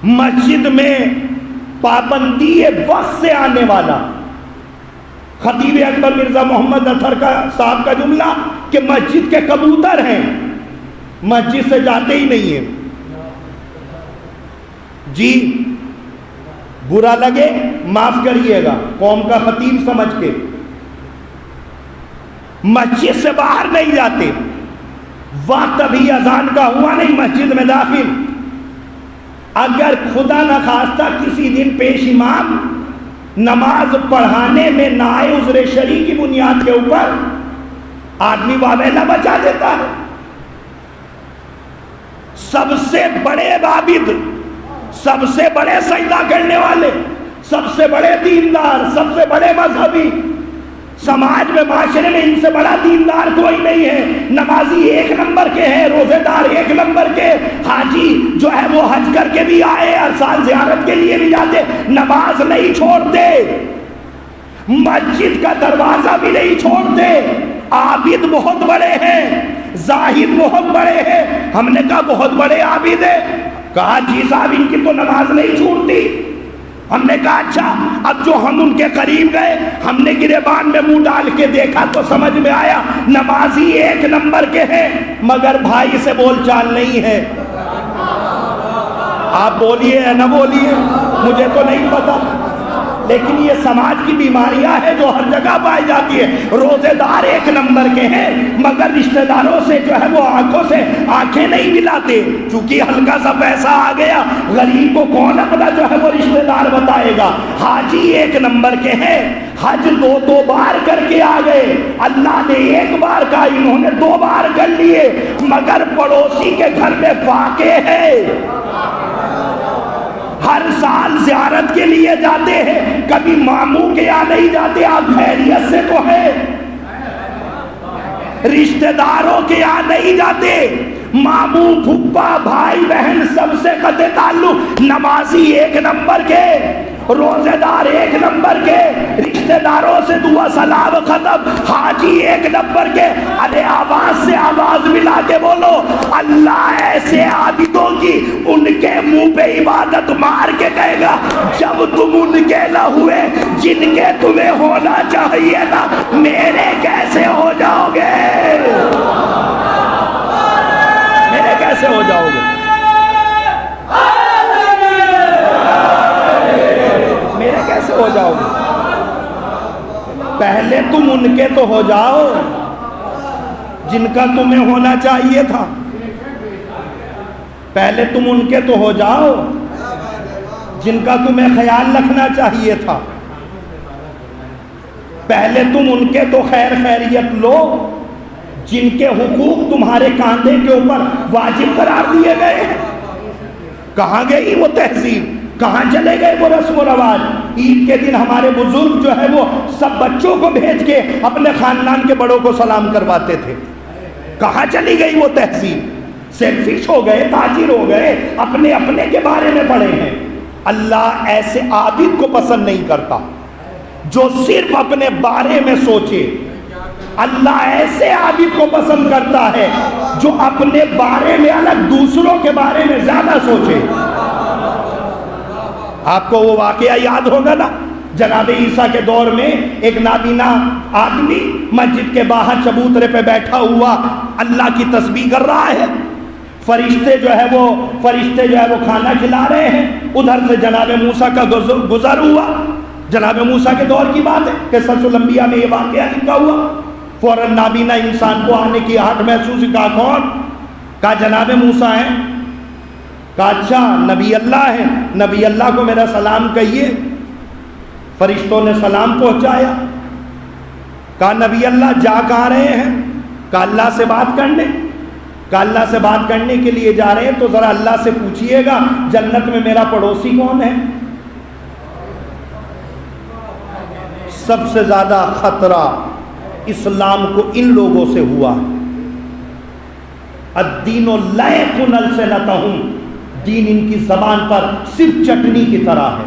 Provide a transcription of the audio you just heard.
मस्जिद में पाबंदी वक्त से आने वाला। खतीब अकबर मिर्जा मोहम्मद अतहर का साहब का जुमला कि मस्जिद के कबूतर हैं, मस्जिद से जाते ही नहीं है। जी बुरा लगे माफ करिएगा, कौम का खतीब समझ के मस्जिद से बाहर नहीं जाते। वक्त अभी अजान का हुआ नहीं, मस्जिद में दाखिल। अगर खुदा न खास्ता किसी दिन पेश इमाम नमाज पढ़ाने में ना आए उज़्र शरई की बुनियाद के ऊपर, आदमी वावेला बचा देता है। सबसे बड़े आबिद, सबसे बड़े सजदा करने वाले, सबसे बड़े दीनदार, सबसे बड़े मजहबी, समाज में माशरे में इनसे बड़ा दीनदार कोई नहीं है। नमाजी एक नंबर के हैं, रोजेदार एक नंबर के, हाजी जो है वो हज करके भी आए, हर साल ज़ियारत के लिए भी जाते, नमाज नहीं छोड़ते, मस्जिद का दरवाजा भी नहीं छोड़ते। आबिद बहुत बड़े हैं, जाहिद बहुत बड़े हैं। हमने कहा बहुत बड़े आबिद है, कहा जी साहब इनकी तो नमाज नहीं छूटती। हमने कहा अच्छा, अब जो हम उनके करीब गए, हमने गिरेबान में मुंह डाल के देखा तो समझ में आया नमाजी एक नंबर के हैं, मगर भाई से बोलचाल नहीं है। आप बोलिए या न बोलिए, मुझे तो नहीं पता, लेकिन ये समाज की बीमारियां हैं जो हर जगह पाई जाती है। रोजेदार एक नंबर के हैं, मगर रिश्तेदारों से जो है वो आंखों से आंखें नहीं मिलाते, क्योंकि हल्का सा पैसा आ गया, गरीब को कौन अपना जो है वो रिश्तेदार बताएगा। हाजी एक नंबर के हैं, हज दो बार करके आ गए, अल्लाह ने एक बार का, इन्होंने 2 बार कर लिए, मगर पड़ोसी के घर में फाके है। हर साल ज़ियारत के लिए जाते हैं, कभी मामू के यहाँ नहीं जाते, आप खैरियत से तो है। रिश्तेदारों के यहाँ नहीं जाते, मामू फुप्पा भाई बहन सबसे कते ताल्लुक। नमाजी एक नंबर के, रोजेदार एक नंबर के, रिश्तेदारों से दुआ सलाम खत्म, हाजी एक नंबर के। अरे आवाज से आवाज मिला के बोलो, अल्लाह ऐसे आबिदों की उनके मुंह पे इबादत मार के कहेगा, जब तुम उनके न हुए जिनके तुम्हें होना चाहिए था, मेरे कैसे हो जाओगे, मेरे कैसे हो जाओगे, मेरे कैसे हो जाओगे। पहले तुम उनके तो हो जाओ जिनका तुम्हें होना चाहिए था, पहले तुम उनके तो हो जाओ जिनका तुम्हें ख्याल रखना चाहिए था, पहले तुम उनके तो खैर खैरियत लो जिनके हुकूक तुम्हारे कांधे के ऊपर वाजिब करार दिए गए हैं। कहाँ गई वो तहजीब, कहाँ चले गए वो रस्म रवाज। ईद के दिन हमारे बुजुर्ग जो है वो सब बच्चों को भेज के अपने खानदान के बड़ों को सलाम करवाते थे। कहाँ चली गई वो तहजीब, सेल्फिश हो गए, ताजिर हो गए, अपने अपने के बारे में पड़े हैं। अल्लाह ऐसे आबिद को पसंद नहीं करता जो सिर्फ अपने बारे में सोचे। अल्लाह ऐसे आबिद को पसंद करता है जो अपने बारे में अलग, दूसरों के बारे में ज्यादा सोचे। आपको वो वाकया याद होगा ना, जनाब ईसा के दौर में एक नाबीना आदमी मस्जिद के बाहर चबूतरे पे बैठा हुआ अल्लाह की तस्बीह कर रहा है। फरिश्ते जो है वो खाना खिला रहे हैं। उधर से जनाब मूसा का गुजर हुआ। जनाब मूसा के दौर की बात है कि क़िस्सतुल अंबिया में ये वाकया लिखा हुआ। फौरन नाबीना इंसान को आने की आहट महसूस, कहा कौन? कहा जनाब मूसा है। कहा अच्छा नबी अल्लाह है, नबी अल्लाह को मेरा सलाम कहिए। फरिश्तों ने सलाम पहुंचाया। कहा नबी अल्लाह जा कहाँ रहे हैं? कहा अल्लाह से बात करने। कहा अल्लाह से बात करने के लिए जा रहे हैं तो ज़रा अल्लाह से पूछिएगा जन्नत में मेरा पड़ोसी कौन है। सबसे ज़्यादा खतरा इस्लाम को इन लोगों से हुआ। अद्दीनो लयकुन अलसनतहुम, दीन इनकी जबान पर सिर्फ चटनी की तरह है।